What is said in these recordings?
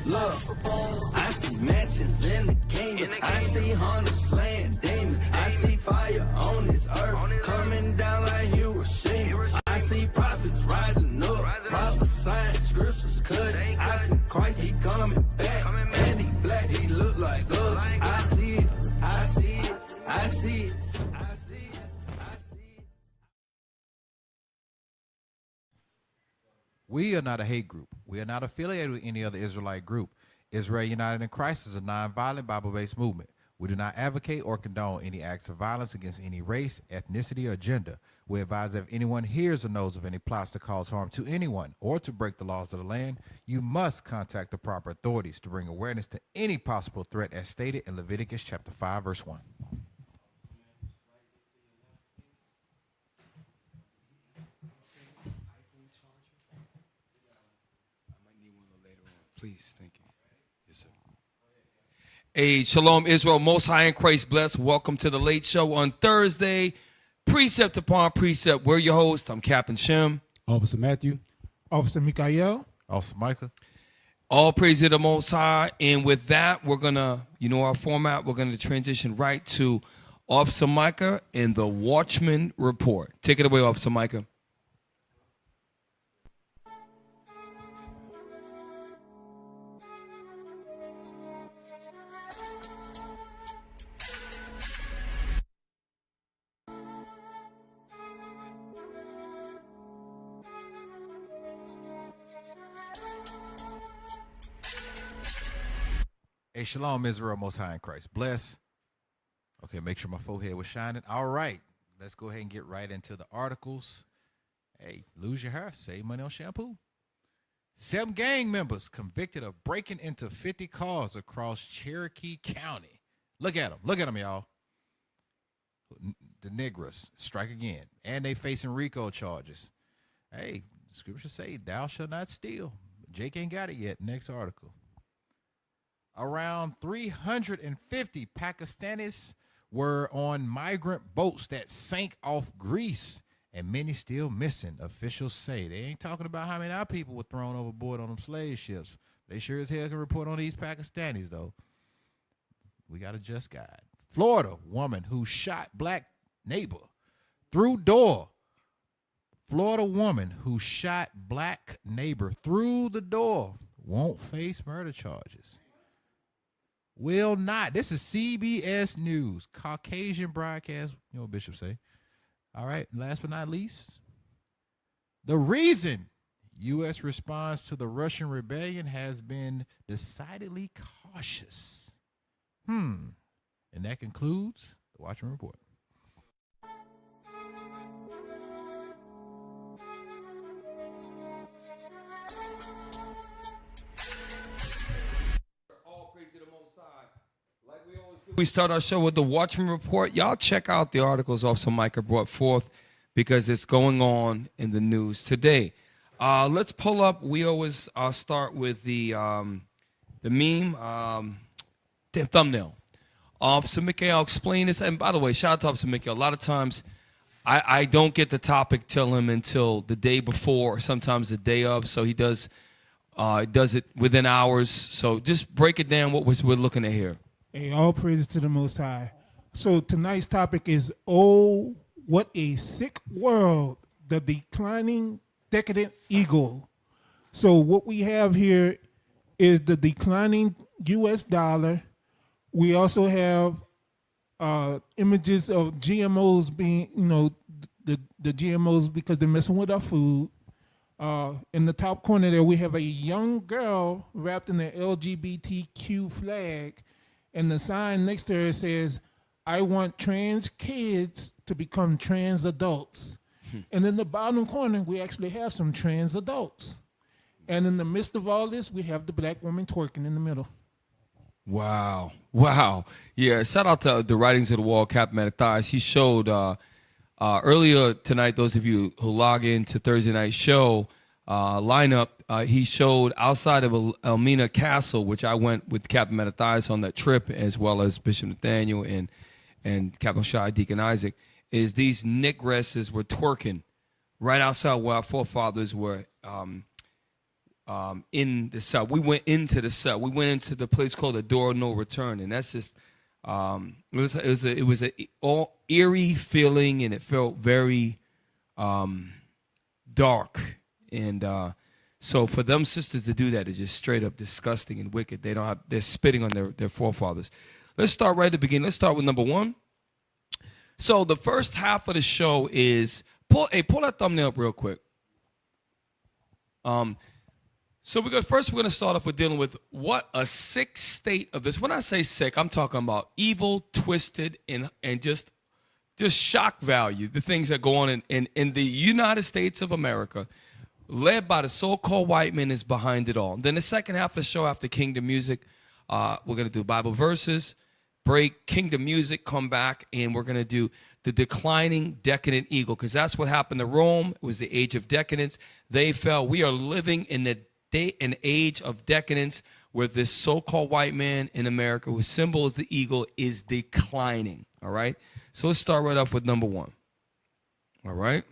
Look, I see matches in the kingdom. I see hunters slaying demons. I see fire on this earth coming down like Hiroshima. I see prophets rising up, prophesying scriptures cut. I see Christ, he coming back, and he black, he look like us. I see it, I see it, I see it, I see it, I see it. We are not a hate group. We are not affiliated with any other Israelite group. Israel United in Christ is a nonviolent Bible-based movement. We do not advocate or condone any acts of violence against any race, ethnicity, or gender. We advise that if anyone hears or knows of any plots to cause harm to anyone or to break the laws of the land, you must contact the proper authorities to bring awareness to any possible threat as stated in Leviticus chapter 5, verse 1. Please, thank you. Yes, sir. Hey, Shalom Israel, Most High in Christ bless. Welcome to the Late Show on Thursday. Precept upon precept. We're your host. I'm Captain Shem. Officer Matthew. Officer Mikael. Officer Micah. All praise to the Most High. And with that, we're going to, you know our format, we're going to transition right to Officer Micah and the Watchman Report. Take it away, Officer Micah. Hey, Shalom Israel, Most High in Christ bless. Okay, make sure my forehead was shining. All right, let's go ahead and get right into the articles. Hey, lose your hair, save money on shampoo. 7 gang members convicted of breaking into 50 cars across Cherokee County. Look at them, y'all. The Negras strike again, and they facing RICO charges. Hey, the scriptures say, thou shalt not steal. Jake ain't got it yet. Next article. Around 350 Pakistanis were on migrant boats that sank off Greece, and many still missing, officials say. They ain't talking about how many our people were thrown overboard on them slave ships. They sure as hell can report on these Pakistanis, though. We got a just guide. Florida woman who shot black neighbor through door. Florida woman who shot black neighbor through the door won't face murder charges. Will not. This is CBS News, Caucasian broadcast. You know what Bishop say. All right. Last but not least, the reason U.S. response to the Russian rebellion has been decidedly cautious. And that concludes the Watchman Report. We start our show with the Watchman Report. Y'all check out the articles Officer Micah brought forth because it's going on in the news today. Let's pull up. We always start with the meme, the thumbnail. Officer Mikael, explain this. And by the way, shout out to Officer Mikael. A lot of times I don't get the topic till him until the day before or sometimes the day of. So he does it within hours. So just break it down what we're looking at here. Hey, all praises to the Most High. So tonight's topic is, oh, what a sick world, the declining decadent eagle. So what we have here is the declining U.S. dollar. We also have images of GMOs being, the GMOs because they're messing with our food. In the top corner there, we have a young girl wrapped in the LGBTQ flag. And the sign next to her says, I want trans kids to become trans adults. And in the bottom corner, we actually have some trans adults. And in the midst of all this, we have the black woman twerking in the middle. Wow. Yeah, shout out to the Writings of the Wall, Captain Mattathias. He showed earlier tonight, those of you who log into Thursday night show lineup, he showed outside of Elmina Castle, which I went with Captain Mattathias on that trip, as well as Bishop Nathaniel and Captain Shai, Deacon Isaac, is these negresses were twerking right outside where our forefathers were in the cell. We went into the cell. We went into the place called the Door of No Return, and that's just it was a all eerie feeling, and it felt very dark. And so for them sisters to do that is just straight up disgusting and wicked. They're spitting on their forefathers. Let's start right at the beginning. Let's start with number 1. So the first half of the show is pull that thumbnail up real quick. So we're going to start off with dealing with what a sick state of this. When I say sick, I'm talking about evil, twisted, and just shock value. The things that go on in the United States of America, led by the so-called white man, is behind it all. Then the second half of the show, after Kingdom Music, we're going to do Bible verses, break, Kingdom Music, come back, and we're going to do the declining decadent eagle, because that's what happened to Rome. It was the age of decadence. They fell. We are living in an age of decadence where this so-called white man in America, whose symbol is the eagle, is declining. All right? So let's start right off with number 1. All right?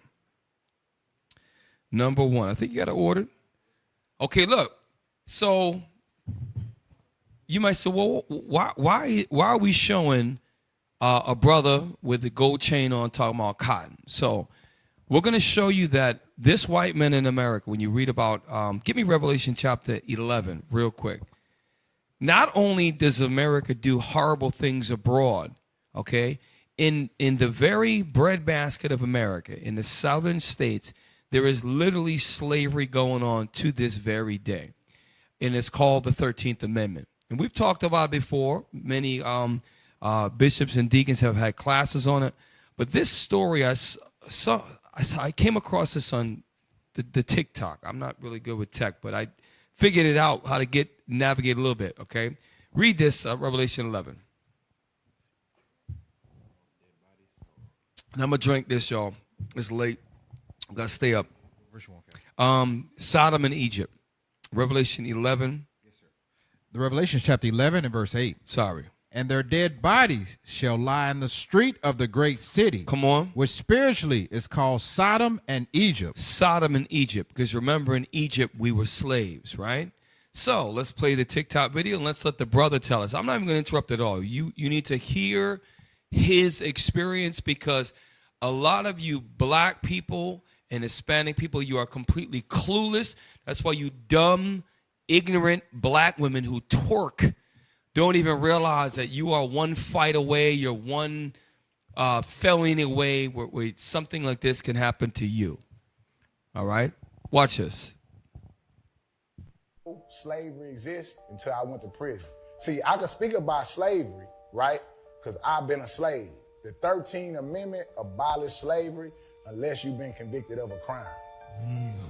Number 1. I think you got it ordered. Okay, look. So you might say, well, why are we showing a brother with the gold chain on talking about cotton? So we're going to show you that this white man in America, when you read about, give me Revelation chapter 11 real quick. Not only does America do horrible things abroad, okay, in the very breadbasket of America, in the southern states, there is literally slavery going on to this very day. And it's called the 13th Amendment. And we've talked about it before. Many bishops and deacons have had classes on it. But this story, I came across this on the TikTok. I'm not really good with tech, but I figured it out how to navigate a little bit, okay? Read this, Revelation 11. And I'm going to drink this, y'all. It's late. I've got to stay up. Sodom and Egypt. Revelation 11. Yes, sir. The Revelation chapter 11 and verse 8. Sorry. And their dead bodies shall lie in the street of the great city. Come on. Which spiritually is called Sodom and Egypt. Sodom and Egypt. Because remember, in Egypt, we were slaves, right? So let's play the TikTok video and let's let the brother tell us. I'm not even going to interrupt at all. You need to hear his experience, because a lot of you black people and Hispanic people, you are completely clueless. That's why you dumb, ignorant black women who twerk don't even realize that you are one fight away, you're one felony away where something like this can happen to you. All right? Watch this. Slavery exists until I went to prison. See, I can speak about slavery, right? Because I've been a slave. The 13th Amendment abolished slavery unless you've been convicted of a crime.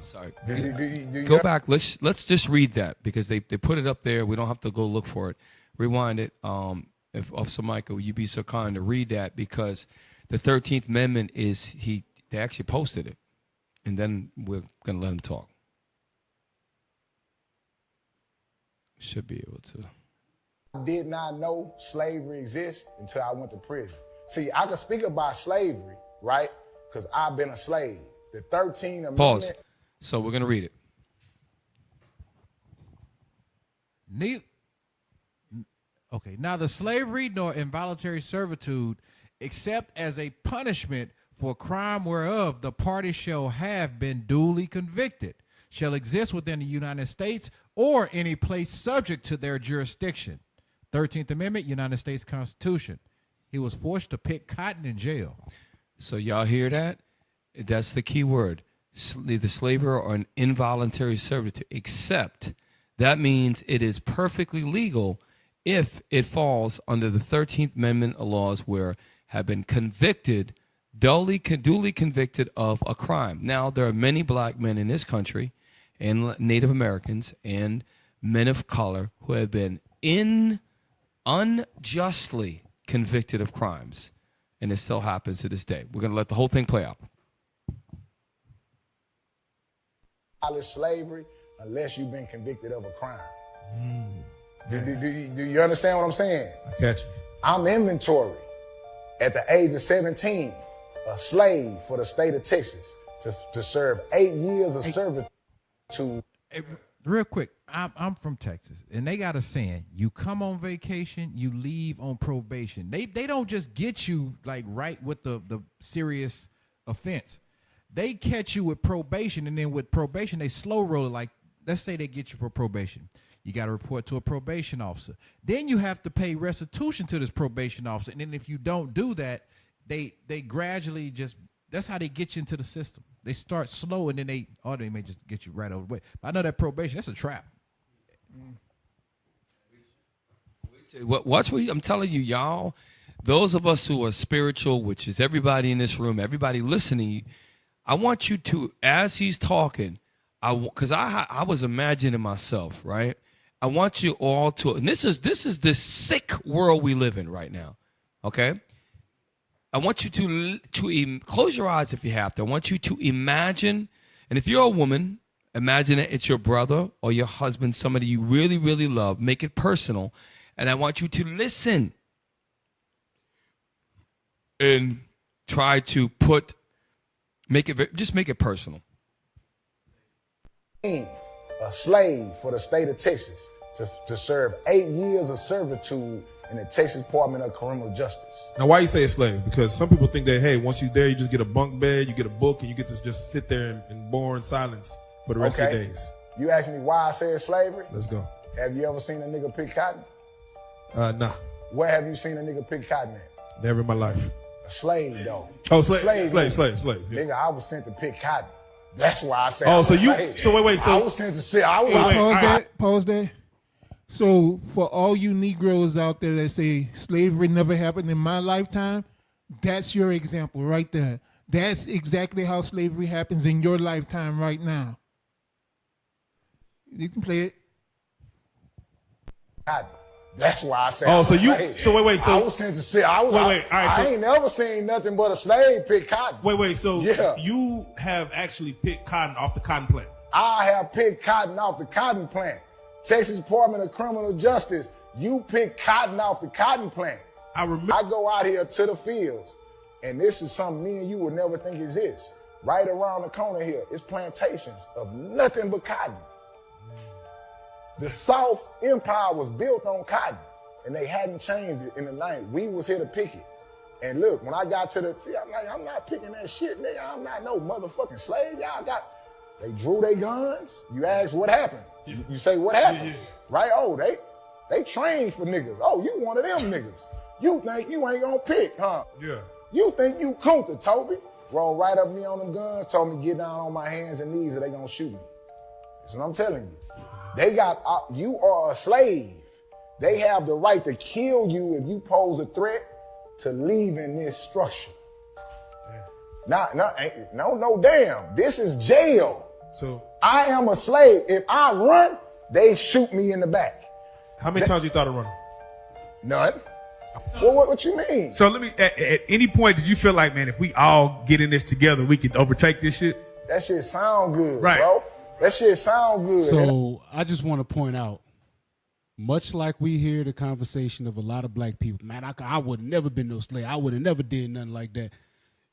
Sorry. Do Go back. Let's just read that, because they put it up there. We don't have to go look for it. Rewind it. If Officer Michael, will you be so kind to read that, because the 13th Amendment they actually posted it, and then we're gonna let him talk. Should be able to. I did not know slavery exists until I went to prison. See, I can speak about slavery, right? Because I've been a slave. The 13th Amendment. Pause. So we're gonna read it. Okay, neither slavery nor involuntary servitude, except as a punishment for crime whereof the party shall have been duly convicted, shall exist within the United States or any place subject to their jurisdiction. 13th Amendment, United States Constitution. He was forced to pick cotton in jail. So y'all hear that? That's the key word. Neither slavery or an involuntary servitude, except that means it is perfectly legal if it falls under the 13th Amendment laws where have been convicted, duly convicted of a crime. Now, there are many black men in this country and Native Americans and men of color who have been unjustly convicted of crimes, and it still happens to this day. We're going to let the whole thing play out. Abolish slavery unless you've been convicted of a crime. Do you understand what I'm saying? I catch you. I'm inventory at the age of 17, a slave for the state of Texas to serve 8 years of servitude. real quick, I'm from Texas, and they got a saying: you come on vacation, you leave on probation. They don't just get you like right with the serious offense. They catch you with probation, and then with probation, they slow roll it. Like, let's say they get you for probation. You got to report to a probation officer. Then you have to pay restitution to this probation officer. And then if you don't do that, they gradually just, that's how they get you into the system. They start slow, and then they may just get you right over the way. But I know that probation, that's a trap. I'm telling you, y'all, those of us who are spiritual, which is everybody in this room, everybody listening, I want you to, as he's talking, because I was imagining myself, right? I want you all to, and this is the sick world we live in right now, okay? I want you to close your eyes if you have to. I want you to imagine, and if you're a woman, imagine that it's your brother or your husband, somebody you really, really love. Make it personal, and I want you to listen and try to make it personal. A slave for the state of Texas to serve 8 years of servitude in the Texas Department of Criminal Justice. Now, why you say a slave? Because some people think that, hey, once you're there, you just get a bunk bed, you get a book, and you get to just sit there in boring silence for the rest of your days. You asked me why I said slavery? Let's go. Have you ever seen a nigga pick cotton? Nah. Where have you seen a nigga pick cotton at? Never in my life. A slave, though. Oh, slave. Yeah. Nigga, I was sent to pick cotton. That's why I said. Oh, I was so you? slave. So wait. So I was sent to sit. Pause there. So for all you Negroes out there that say slavery never happened in my lifetime, that's your example right there. That's exactly how slavery happens in your lifetime right now. You can play it. Cotton. That's why I said. Oh, I was so you? slave. So wait. So I was sent to sit. All right. I ain't never seen nothing but a slave pick cotton. Wait. So yeah. You have actually picked cotton off the cotton plant. I have picked cotton off the cotton plant. Texas Department of Criminal Justice, you pick cotton off the cotton plant. I remember. I go out here to the fields, and this is something me and you would never think exists. Right around the corner here, it's plantations of nothing but cotton. The South Empire was built on cotton, and they hadn't changed it in the 90s. We was here to pick it. And look, when I got to the field, I'm like, I'm not picking that shit, nigga. I'm not no motherfucking slave. Y'all got, they drew their guns. You ask what happened. Yeah. You say what happened, yeah. Right? Oh, they trained for niggas. Oh, you one of them niggas. You think you ain't gonna pick, huh? Yeah. You think you Kunta, Toby? Roll right up me on them guns, told me get down on my hands and knees or they gonna shoot me. That's what I'm telling you. They got, you are a slave. They have the right to kill you if you pose a threat to leaving this structure. Damn. No, damn. This is jail. So I am a slave. If I run, they shoot me in the back. How many times you thought of running? None. Well, what you mean? So let me, at any point, did you feel like, man, if we all get in this together, we could overtake this shit? That shit sound good, right, bro. That shit sound good. So I just want to point out, much like we hear the conversation of a lot of black people, man, I would have never been no slave. I would have never did nothing like that.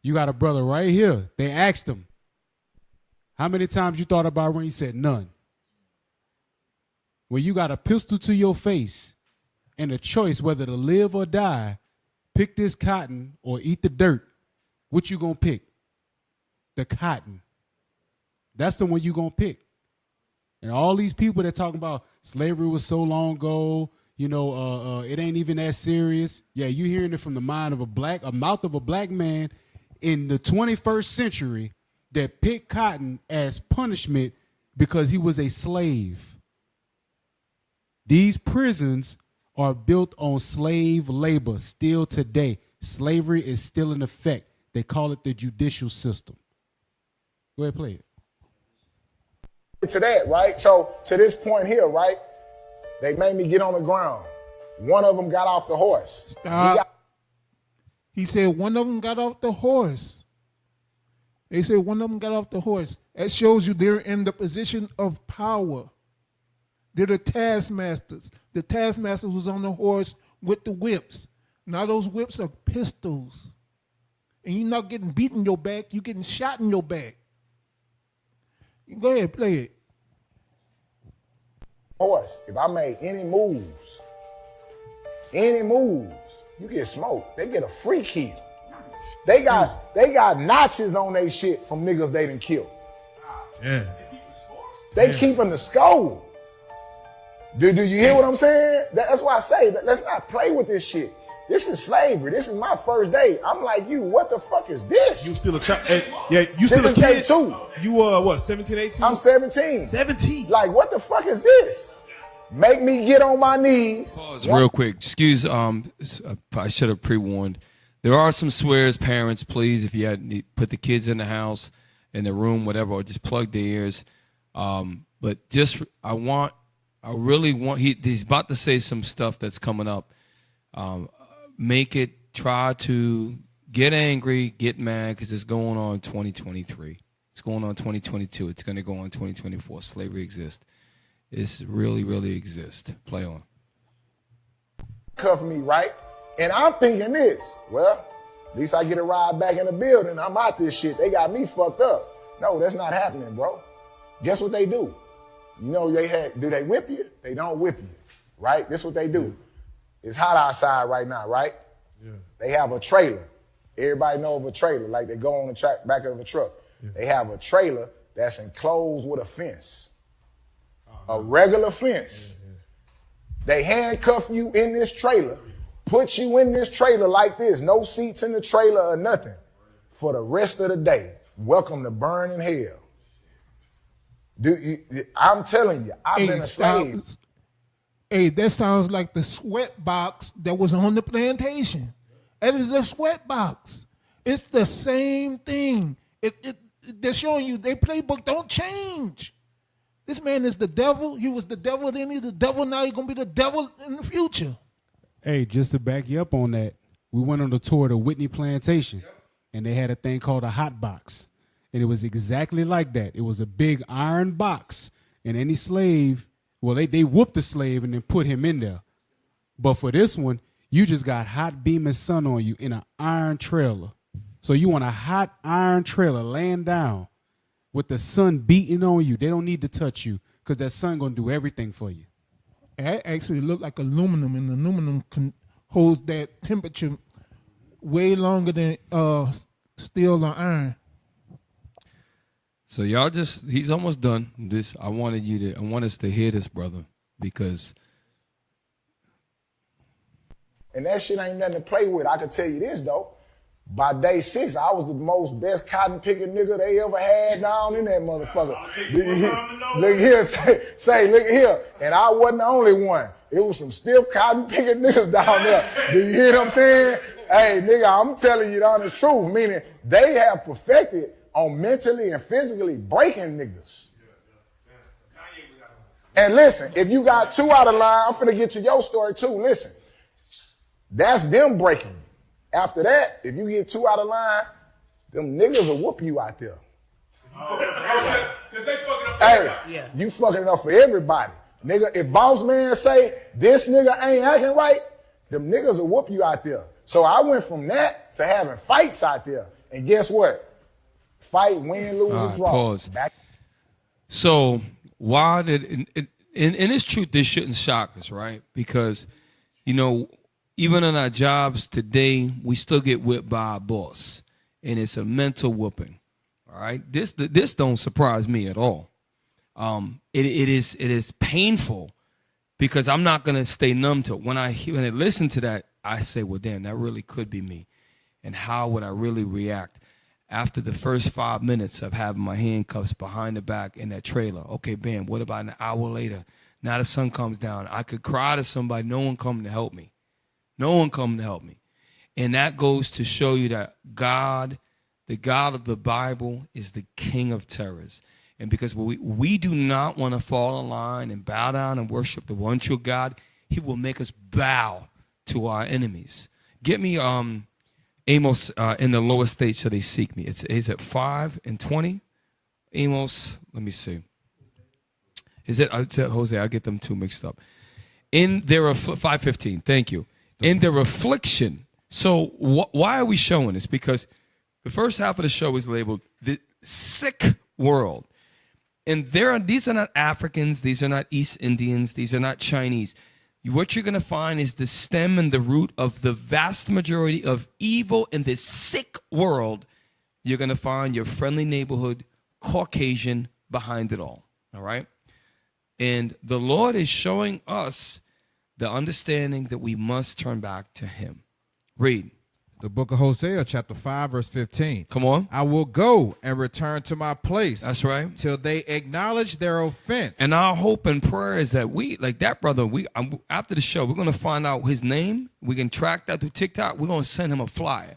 You got a brother right here. They asked him, how many times you thought about when he said none? When you got a pistol to your face and a choice whether to live or die, pick this cotton or eat the dirt, what you gonna pick? The cotton. That's the one you gonna pick. And all these people that talking about slavery was so long ago, it ain't even that serious. Yeah, you hearing it from the mind of a mouth of a black man in the 21st century that picked cotton as punishment because he was a slave. These prisons are built on slave labor still today. Slavery is still in effect. They call it the judicial system. Go ahead, play it. To that, right? So to this point here, right? They made me get on the ground. One of them got off the horse. Stop. He said one of them got off the horse. They said one of them got off the horse. That shows you they're in the position of power. They're the taskmasters. The taskmasters was on the horse with the whips. Now those whips are pistols. And you're not getting beat in your back, you're getting shot in your back. Go ahead, play it. Horse, if I make any moves, you get smoked. They get a free kill. They got notches on their shit from niggas they done killed. Yeah. They keeping the score. Do you hear what I'm saying? That's why I say, let's not play with this shit. This is slavery. This is my first day. I'm like, you, what the fuck is this? You still a child? Yeah, you still a kid? Too. You what, 17, 18? I'm 17. 17. Like, what the fuck is this? Make me get on my knees. Pause real quick. Excuse, I should have pre-warned. There are some swears, parents, please, if you had put the kids in the house, in the room, whatever, or just plug their ears. But just, I really want, he's about to say some stuff that's coming up. Try to get angry, get mad, because it's going on 2023. It's going on 2022. It's going to go on 2024. Slavery exists. It's really, really exists. Play on. Cuff me, right? And I'm thinking this, well, at least I get a ride back in the building. I'm out this shit. They got me fucked up. No, that's not happening, bro. Guess what they do? You know, do they whip you? They don't whip you, right? This what they do. It's hot outside right now, right? Yeah. They have a trailer. Everybody know of a trailer, like they go on the back of a truck. Yeah. They have a trailer that's enclosed with a fence, a regular fence. Yeah, yeah. They handcuff you in this trailer, put you in this trailer like this, no seats in the trailer or nothing, for the rest of the day. Welcome to burning hell. I'm telling you, I've been a slave. Hey, that sounds like the sweat box that was on the plantation. It is a sweat box. It's the same thing. They're showing you their playbook don't change. This man is the devil. He was the devil, then he's the devil. Now he's going to be the devil in the future. Hey, just to back you up on that, we went on the tour to Whitney Plantation, and they had a thing called a hot box. And it was exactly like that. It was a big iron box, and any slave, well, they whooped the slave and then put him in there. But for this one, you just got hot beaming sun on you in an iron trailer. So you want a hot iron trailer laying down with the sun beating on you. They don't need to touch you because that sun going to do everything for you. It actually looked like aluminum, and aluminum holds that temperature way longer than steel or iron. So y'all he's almost done. I want us to hear this, brother, because. And that shit ain't nothing to play with. I can tell you this, though. By day 6, I was the best cotton picking nigga they ever had down in that motherfucker. Look here, look here. And I wasn't the only one. It was some stiff cotton picking niggas down there. Do you hear what I'm saying? Hey, nigga, I'm telling you the honest truth, meaning they have perfected on mentally and physically breaking niggas. And listen, if you got 2 out of line, I'm finna get to your story too. Listen, that's them breaking you. After that, if you get 2 out of line, them niggas will whoop you out there. Hey, you fucking it up for everybody. Nigga, if boss man say this nigga ain't acting right, them niggas will whoop you out there. So I went from that to having fights out there. And guess what? Fight, win, lose, or draw. Pause. So why did, and it's truth, this shouldn't shock us, right? Because, you know, even in our jobs today, we still get whipped by our boss. And it's a mental whooping. All right. This don't surprise me at all. It is painful because I'm not gonna stay numb to it. When I listen to that, I say, well, damn, that really could be me. And how would I really react after the first 5 minutes of having my handcuffs behind the back in that trailer? Okay, bam, what about an hour later? Now the sun comes down. I could cry to somebody, no one come to help me. No one come to help me. And that goes to show you that God, the God of the Bible, is the king of terrors. And because we do not want to fall in line and bow down and worship the one true God, he will make us bow to our enemies. Get me Amos in the lower state shall they seek me. Is it 5 and 20? Amos, let me see. Is it Jose? I get them two mixed up. In their 5:15, thank you. In their affliction. So why are we showing this? Because the first half of the show is labeled the sick world. And these are not Africans. These are not East Indians. These are not Chinese. What you're going to find is the stem and the root of the vast majority of evil in this sick world. You're going to find your friendly neighborhood Caucasian behind it all. All right? And the Lord is showing us the understanding that we must turn back to him. Read. The book of Hosea, chapter 5, verse 15. Come on. I will go and return to my place. That's right. Till they acknowledge their offense. And our hope and prayer is that we, like that brother, after the show, we're going to find out his name. We can track that through TikTok. We're going to send him a flyer.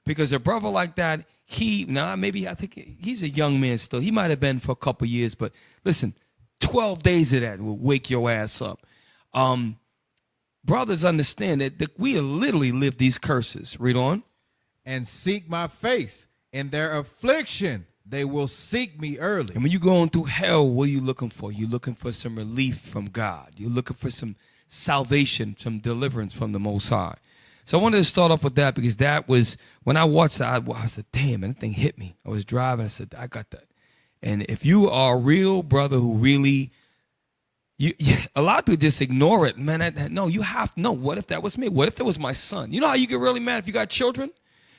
Because a brother like that, I think he's a young man still. He might have been for a couple years, but listen, 12 days of that will wake your ass up. Brothers understand that we literally live these curses. Read on. And seek my face. In their affliction, they will seek me early. And when you're going through hell, what are you looking for? You're looking for some relief from God. You're looking for some salvation, some deliverance from the Most High. So I wanted to start off with that because that was, when I watched that, I said, damn, man, that thing hit me. I was driving. I said, I got that. And if you are a real brother who really, a lot of people just ignore it, man. No, you have to know. What if that was me? What if it was my son? You know how you get really mad if you got children?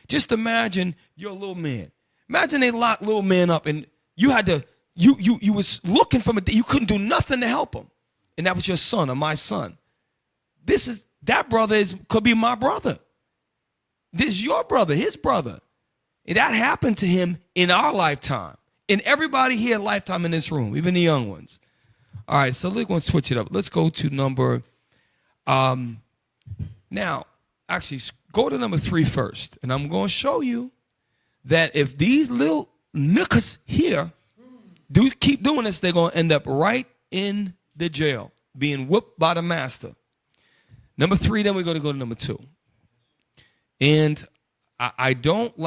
Just imagine you're a little man. Imagine they locked little man up and you had to, you was looking for him. You couldn't do nothing to help him. And that was your son or my son. That brother could be my brother. This is your brother, his brother. And that happened to him in our lifetime. And everybody here lifetime in this room, even the young ones. All right, so we're going to switch it up. Let's go to number, now, actually, go to number 3 first. And I'm going to show you that if these little niggas here keep doing this, they're going to end up right in the jail, being whooped by the master. Number 3, then we're going to go to number 2. And we don't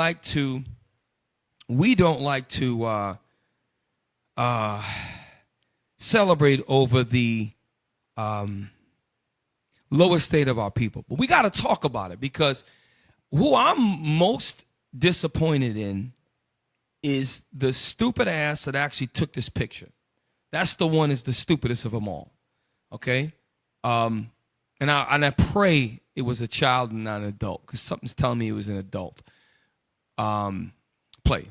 like to celebrate over the lower state of our people. But we got to talk about it because who I'm most disappointed in is the stupid ass that actually took this picture. That's the one is the stupidest of them all. Okay? And I pray it was a child and not an adult because something's telling me it was an adult. Play.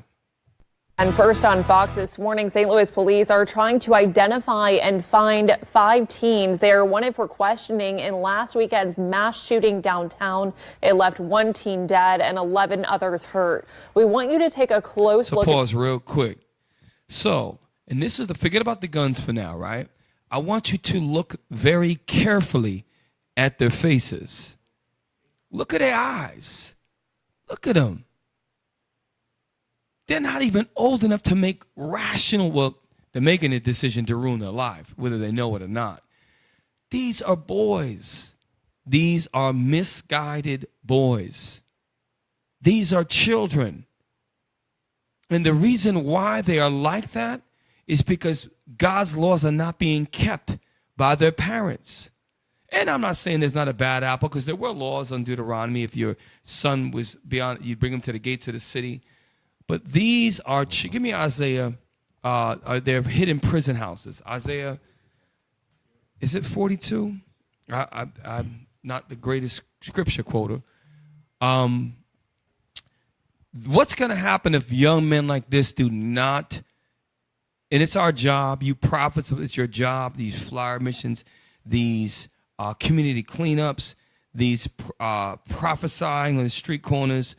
And first on Fox this morning, St. Louis police are trying to identify and find 5 teens. They are wanted for questioning in last weekend's mass shooting downtown. It left 1 teen dead and 11 others hurt. We want you to take a close look. So pause real quick. So, and this is forget about the guns for now, right? I want you to look very carefully at their faces. Look at their eyes. Look at them. They're not even old enough to make rational, well, they're making a decision to ruin their life, whether they know it or not. These are boys. These are misguided boys. These are children. And the reason why they are like that is because God's laws are not being kept by their parents. And I'm not saying there's not a bad apple because there were laws on Deuteronomy. If your son was beyond, you bring him to the gates of the city. But these are, give me Isaiah, they're hidden prison houses. Isaiah, is it 42? I'm not the greatest scripture quoter. What's going to happen if young men like this do not, and it's our job, you prophets, it's your job, these flyer missions, these community cleanups, these prophesying on the street corners,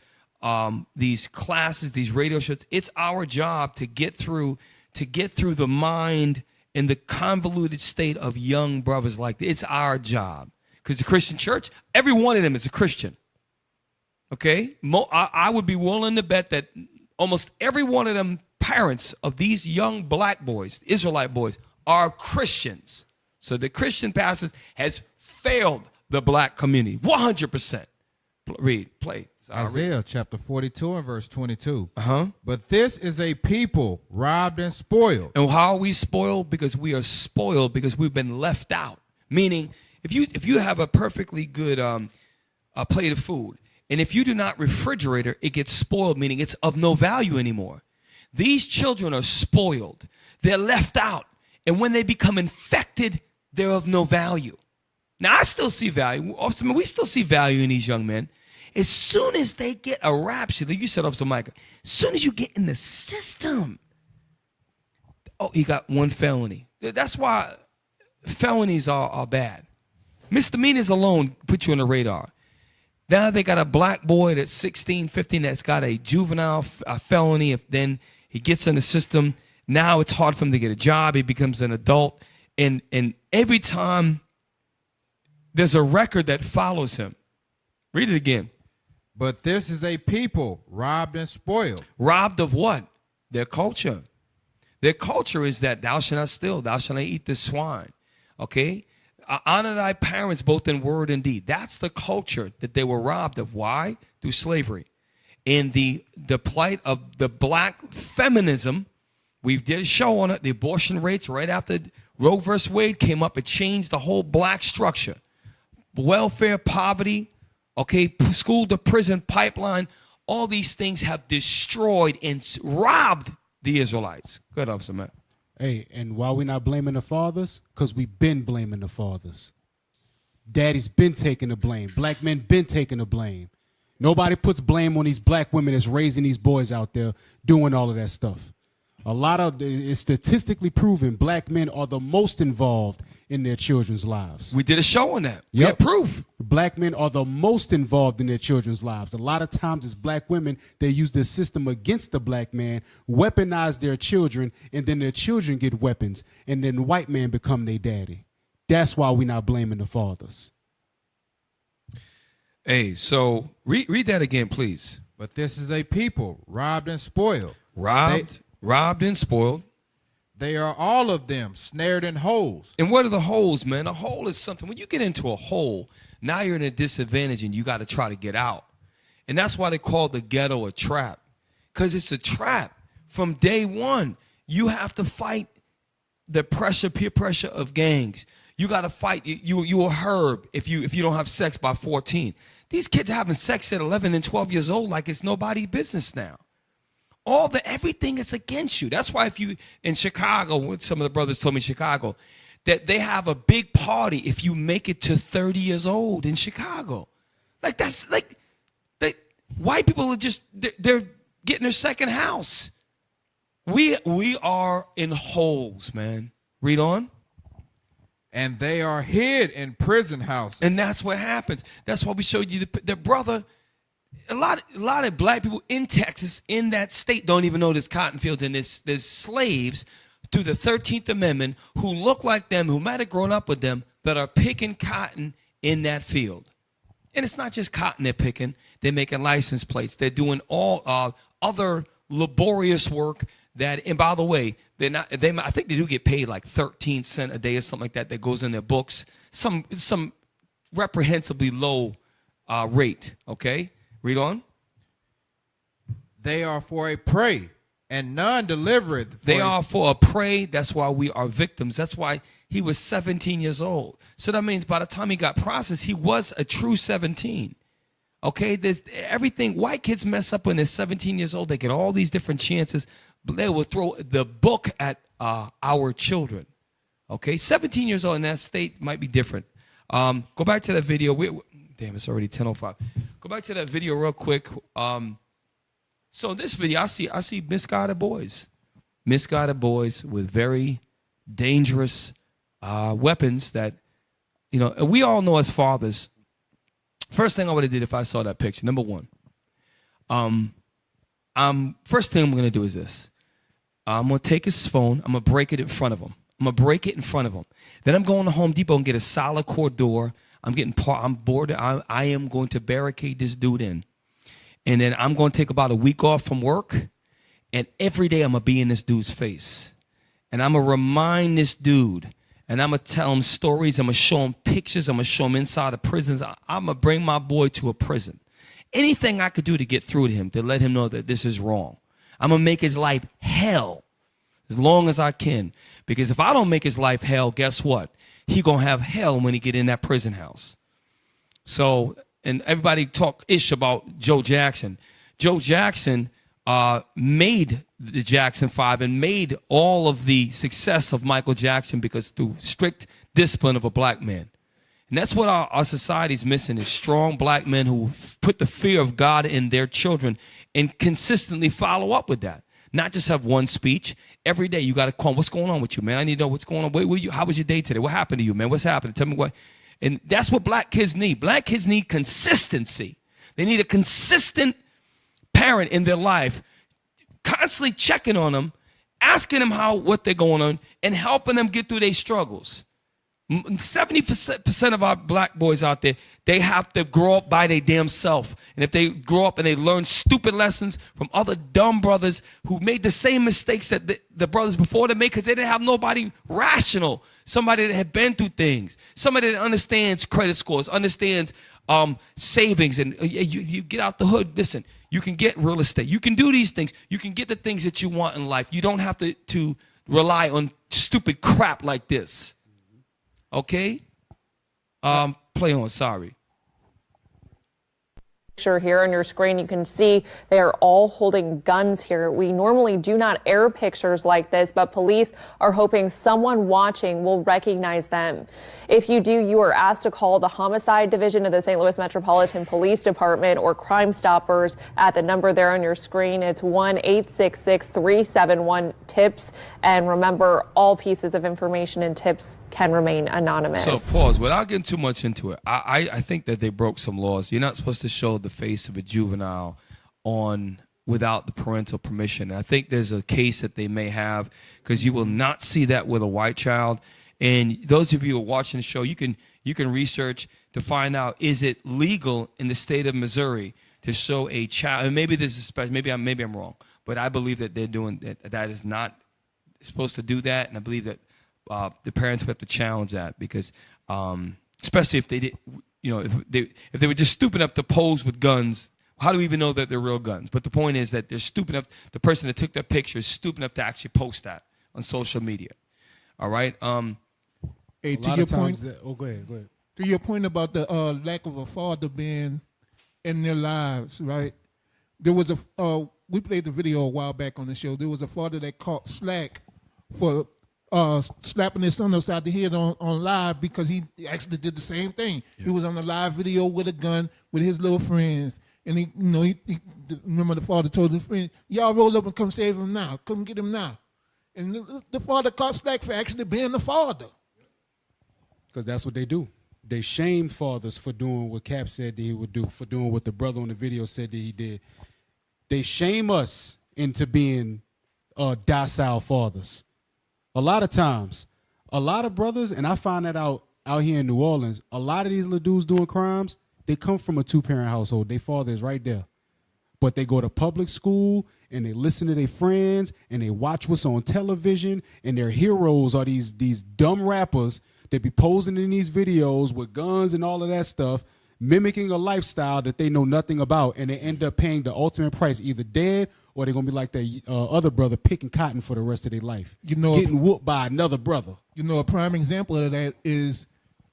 these classes, these radio shows. It's our job to get through the mind and the convoluted state of young brothers like this. It's our job. Because the Christian church, every one of them is a Christian. Okay? I would be willing to bet that almost every one of them parents of these young black boys, Israelite boys, are Christians. So the Christian pastors has failed the black community. 100%. Play. Isaiah chapter 42 and verse 22. But this is a people robbed and spoiled. And how are we spoiled? Because we are spoiled because we've been left out. Meaning, if you have a perfectly good plate of food, and if you do not refrigerate it gets spoiled, meaning it's of no value anymore. These children are spoiled. they're left out. And when they become infected, they're of no value. Now, I still see value. Officer, we still see value in these young men. As soon as they get a rap sheet, like you said, Officer Micah, as soon as you get in the system, oh, he got one felony. That's why felonies are bad. Misdemeanors alone put you on the radar. Now they got a black boy that's 16, 15 that's got a juvenile felony. If then he gets in the system, now it's hard for him to get a job. He becomes an adult. And every time there's a record that follows him. Read it again. But this is a people robbed and spoiled. Robbed of what? Their culture. Their culture is that thou shalt not steal, thou shalt not eat the swine. Okay? Honor thy parents both in word and deed. That's the culture that they were robbed of. Why? Through slavery. And the plight of the black feminism, we did a show on it. The abortion rates right after Roe versus Wade came up, it changed the whole black structure. Welfare, poverty, okay, school to prison pipeline, all these things have destroyed and robbed the Israelites. Good, Officer Matt. Hey, and why we not blaming the fathers? Because we've been blaming the fathers. Daddy's been taking the blame. Black men been taking the blame. Nobody puts blame on these black women that's raising these boys out there doing all of that stuff. A lot of it's statistically proven black men are the most involved in their children's lives. We did a show on that. Yep. We have proof. Black men are the most involved in their children's lives. A lot of times it's black women, they use the system against the black man, weaponize their children, and then their children get weapons, and then white men become their daddy. That's why we're not blaming the fathers. Hey, so read that again, please. But this is a people robbed and spoiled. Robbed and spoiled. They are all of them snared in holes. And what are the holes, man? A hole is something. When you get into a hole, now you're in a disadvantage and you got to try to get out. And that's why they call the ghetto a trap. Because it's a trap. From day one, you have to fight the pressure, peer pressure of gangs. You got to fight. You a herb if you don't have sex by 14. These kids are having sex at 11 and 12 years old like it's nobody's business now. Everything is against you. That's why if you in Chicago, what some of the brothers told me in Chicago, that they have a big party if you make it to 30 years old in Chicago. Like that's like white people are just they're getting their second house. We are in holes, man. Read on. And they are hid in prison houses. And that's what happens. That's why we showed you the brother. A lot of black people in Texas, in that state, don't even know there's cotton fields and there's slaves through the 13th Amendment who look like them, who might have grown up with them, that are picking cotton in that field. And it's not just cotton they're picking. They're making license plates. They're doing all other laborious work that, and by the way, I think they do get paid like 13 cents a day or something like that goes in their books. Some reprehensibly low rate, okay? Read on. They are for a prey, and none delivereth. They are for a prey. That's why we are victims. That's why he was 17 years old. So that means by the time he got processed, he was a true 17. Okay, there's everything. White kids mess up when they're 17 years old. They get all these different chances. But they will throw the book at our children. Okay, 17 years old in that state might be different. Go back to that video. Damn, it's already 10:05. Go back to that video real quick. So this video, I see misguided boys with very dangerous weapons that, we all know as fathers. First thing I would have did if I saw that picture, number one, first thing I'm going to do is this. I'm going to take his phone. I'm going to break it in front of him. Then I'm going to Home Depot and get a solid core door. I'm bored. I am going to barricade this dude in. And then I'm going to take about a week off from work. And every day I'm going to be in this dude's face. And I'm going to remind this dude. And I'm going to tell him stories. I'm going to show him pictures. I'm going to show him inside the prisons. I'm going to bring my boy to a prison. Anything I could do to get through to him, to let him know that this is wrong. I'm going to make his life hell as long as I can. Because if I don't make his life hell, guess what? He going to have hell when he get in that prison house. So, and everybody talk ish about Joe Jackson. Joe Jackson made the Jackson 5 and made all of the success of Michael Jackson because through strict discipline of a black man. And that's what our society's missing is strong black men who put the fear of God in their children and consistently follow up with that. Not just have one speech. Every day you got to call, what's going on with you, man? I need to know what's going on. How was your day today? What happened to you, man? What's happening? Tell me what. And that's what black kids need. Black kids need consistency. They need a consistent parent in their life, constantly checking on them, asking them what they're going on, and helping them get through their struggles. 70% of our black boys out there, they have to grow up by their damn self. And if they grow up and they learn stupid lessons from other dumb brothers who made the same mistakes that the brothers before them made because they didn't have nobody rational, somebody that had been through things, somebody that understands credit scores, understands savings, and you get out the hood. Listen, you can get real estate. You can do these things. You can get the things that you want in life. You don't have to rely on stupid crap like this. Okay? Play on, sorry. Picture here on your screen, you can see they are all holding guns here. We normally do not air pictures like this, but police are hoping someone watching will recognize them. If you do, you are asked to call the Homicide Division of the St. Louis Metropolitan Police Department or Crime Stoppers at the number there on your screen. It's 1-866-371-TIPS. And remember, all pieces of information and tips can remain anonymous. So pause, without getting too much into it, I think that they broke some laws. You're not supposed to show the face of a juvenile without the parental permission. And I think there's a case that they may have because you will not see that with a white child. And those of you who are watching the show, you can research to find out, is it legal in the state of Missouri to show a child, and maybe this is special, maybe I'm wrong, but I believe that they're doing that is not supposed to do that, and I believe that the parents have to challenge that because especially if they did, if they were just stupid enough to pose with guns, how do we even know that they're real guns? But the point is that they're stupid enough, the person that took that picture is stupid enough to actually post that on social media. All right? Hey, to your point, go ahead. To your point about the lack of a father being in their lives, right? There was we played the video a while back on the show. There was a father that caught slack for slapping his son upside the head on live because he actually did the same thing. Yeah. He was on a live video with a gun with his little friends. And he remember the father told his friend, y'all roll up and come save him now. Come get him now. And the father caught slack for actually being the father. Because that's what they do. They shame fathers for doing what Cap said that he would do, for doing what the brother on the video said that he did. They shame us into being docile fathers. A lot of times, a lot of brothers, and I find that out here in New Orleans, a lot of these little dudes doing crimes, they come from a two-parent household. Their father is right there. But they go to public school, and they listen to their friends, and they watch what's on television, and their heroes are these dumb rappers that be posing in these videos with guns and all of that stuff, mimicking a lifestyle that they know nothing about, and they end up paying the ultimate price, either dead or they're going to be like their other brother picking cotton for the rest of their life, getting whooped by another brother. A prime example of that is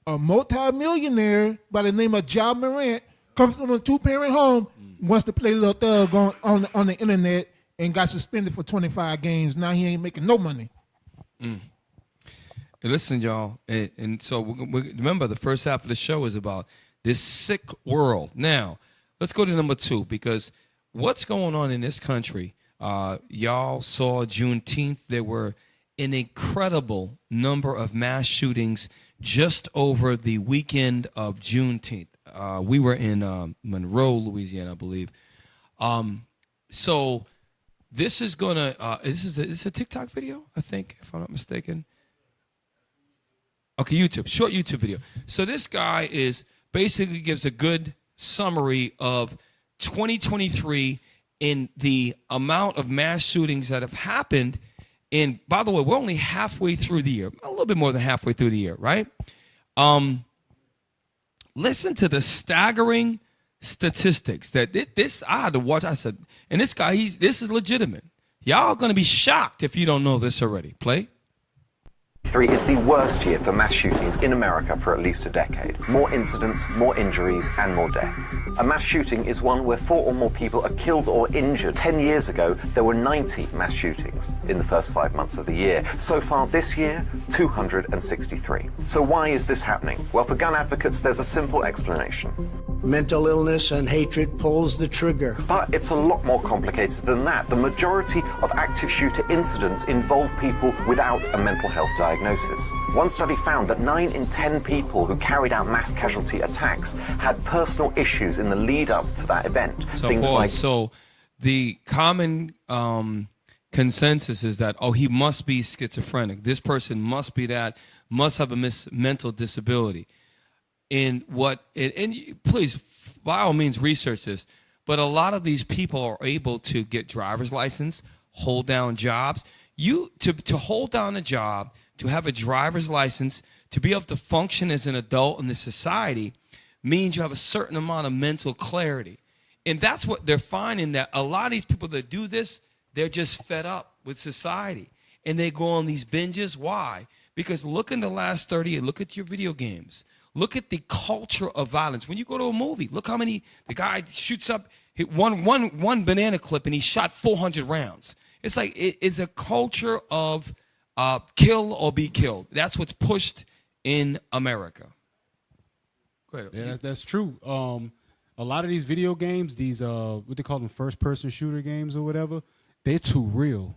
a multi-millionaire by the name of John Morant comes from a two-parent home, wants to play Lil Thug on the internet, and got suspended for 25 games. Now he ain't making no money. Listen, y'all, and so remember the first half of the show is about this sick world. Now, let's go to number 2, because what's going on in this country, y'all saw Juneteenth. There were an incredible number of mass shootings just over the weekend of Juneteenth. We were in Monroe, Louisiana, I believe. So this is this is a TikTok video, I think, if I'm not mistaken. Okay, YouTube, short YouTube video. So this guy basically gives a good summary of 2023 in the amount of mass shootings that have happened. And by the way, we're only halfway through the year, a little bit more than halfway through the year, right? Listen to the staggering statistics that this I had to watch. I said, and this guy, this is legitimate. Y'all are going to be shocked if you don't know this already. Play. 2023 is the worst year for mass shootings in America for at least a decade. More incidents, more injuries, and more deaths. A mass shooting is one where 4 or more people are killed or injured. 10 years ago, there were 90 mass shootings in the first 5 months of the year. So far this year, 263. So why is this happening? Well, for gun advocates, there's a simple explanation. Mental illness and hatred pulls the trigger. But it's a lot more complicated than that. The majority of active shooter incidents involve people without a mental health diagnosis. One study found that 9 in 10 people who carried out mass casualty attacks had personal issues in the lead up to that event. So the common consensus is that, oh, he must be schizophrenic. This person must be that, must have a mental disability. And please, by all means, research this. But a lot of these people are able to get driver's license, hold down jobs. To hold down a job, to have a driver's license, to be able to function as an adult in this society means you have a certain amount of mental clarity. And that's what they're finding, that a lot of these people that do this, they're just fed up with society. And they go on these binges. Why? Because look in the last 30 years, look at your video games. Look at the culture of violence. When you go to a movie, look how many, the guy shoots up, hit one banana clip and he shot 400 rounds. It's like, it's a culture of kill or be killed. That's what's pushed in America. Go ahead. Yeah, that's true. A lot of these video games, these, what they call them, first-person shooter games or whatever, they're too real.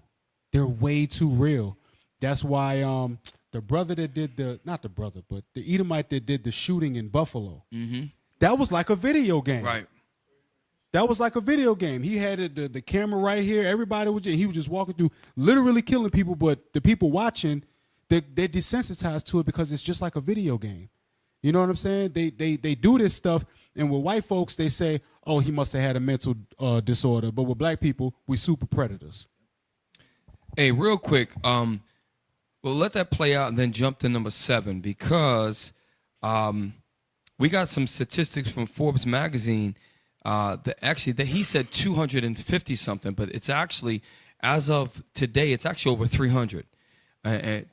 They're way too real. That's why the brother that did not the brother, but the Edomite that did the shooting in Buffalo, that was like a video game. Right. That was like a video game. He had the camera right here. Everybody he was just walking through, literally killing people. But the people watching, they're desensitized to it because it's just like a video game. You know what I'm saying? They do this stuff, and with white folks, they say, oh, he must have had a mental disorder. But with black people, we super predators. Hey, real quick, we'll let that play out and then jump to number 7 because we got some statistics from Forbes magazine that he said 250 something, but it's actually, as of today, it's actually over 300.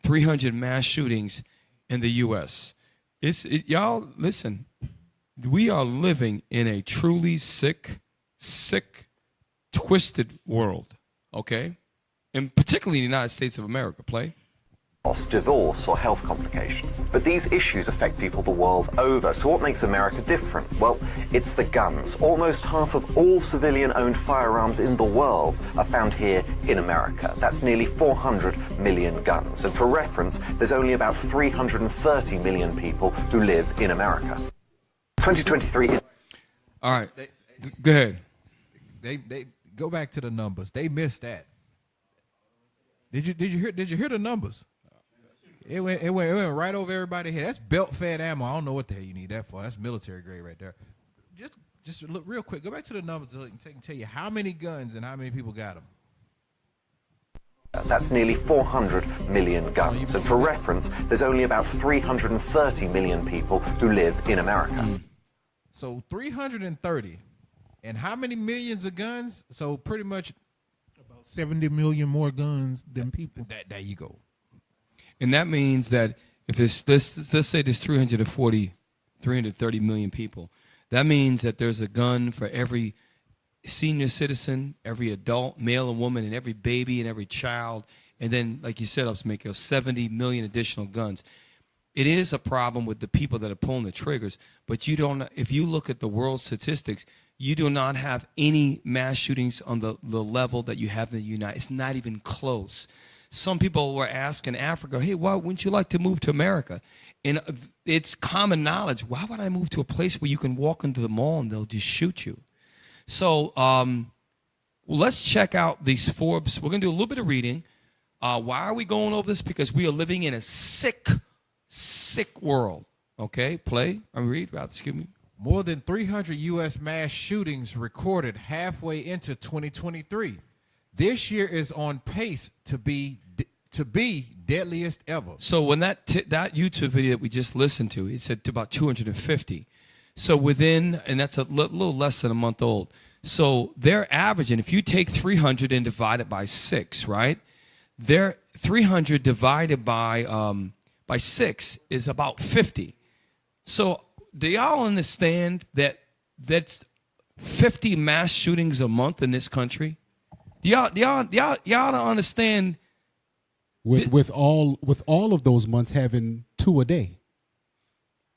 300 mass shootings in the U.S. Y'all, listen, we are living in a truly sick, twisted world, okay? And particularly in the United States of America, divorce, or health complications. But these issues affect people the world over. So what makes America different? Well, it's the guns. Almost half of all civilian-owned firearms in the world are found here in America. That's nearly 400 million guns. And for reference, there's only about 330 million people who live in America. 2023 is... All right, go ahead. They go back to the numbers. They missed that. Did you hear the numbers? It went right over everybody's head. That's belt-fed ammo. I don't know what the hell you need that for. That's military grade right there. Just look real quick. Go back to the numbers so I can tell you how many guns and how many people got them. That's nearly 400 million guns. And for reference, there's only about 330 million people who live in America. So 330. And how many millions of guns? So pretty much about 70 million more guns than people. There you go. And that means that if it's, let's say there's 330 million people, that means that there's a gun for every senior citizen, every adult, male and woman, and every baby and every child. And then, like you said, Upsmaker, 70 million additional guns. It is a problem with the people that are pulling the triggers, but you don't, if you look at the world statistics, you do not have any mass shootings on the level that you have in the United States. It's not even close. Some people were asking Africa, hey, why wouldn't you like to move to America? And it's common knowledge. Why would I move to a place where you can walk into the mall and they'll just shoot you? So let's check out these Forbes. We're going to do a little bit of reading. Why are we going over this? Because we are living in a sick world. Okay, play. I read. Excuse me. More than 300 U.S. mass shootings recorded halfway into 2023. This year is on pace to be deadliest ever. So when that YouTube video that we just listened to, it said about 250. So within, and that's a little less than a month old. So they're averaging, if you take 300 and divide it by 6, right? 300 divided by 6 is about 50. So do y'all understand that that's 50 mass shootings a month in this country? Y'all don't understand. With all of those months having 2 a day.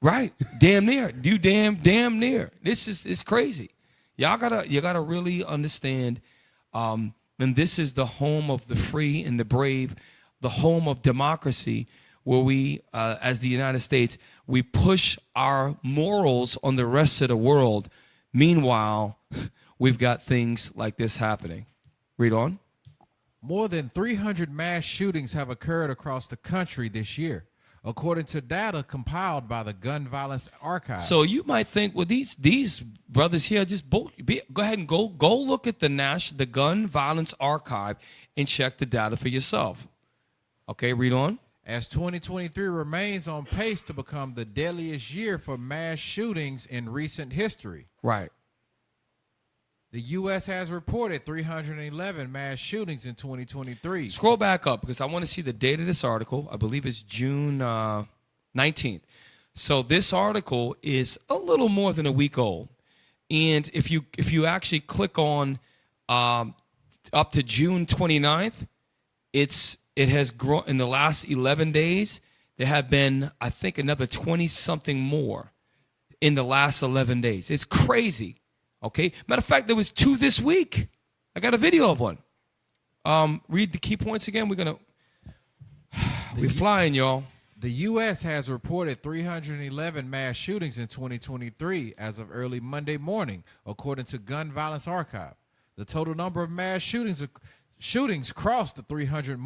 Right. Damn near. Damn near. It's crazy. You gotta really understand. And this is the home of the free and the brave, the home of democracy, where we, as the United States, we push our morals on the rest of the world. Meanwhile, we've got things like this happening. Read on. More than 300 mass shootings have occurred across the country this year, according to data compiled by the Gun Violence Archive. So you might think, well, these brothers here just go ahead and go look at the Gun Violence Archive and check the data for yourself. Okay, read on. As 2023 remains on pace to become the deadliest year for mass shootings in recent history. Right. The U.S. has reported 311 mass shootings in 2023. Scroll back up because I want to see the date of this article. I believe it's June 19th. So this article is a little more than a week old. And if you actually click on up to June 29th, it has grown in the last 11 days. There have been, I think, another 20-something more in the last 11 days. It's crazy. Okay. Matter of fact, there was 2 this week. I got a video of one. Read the key points again. We're flying, y'all. The U.S. has reported 311 mass shootings in 2023 as of early Monday morning, according to Gun Violence Archive. The total number of mass shootings crossed the 300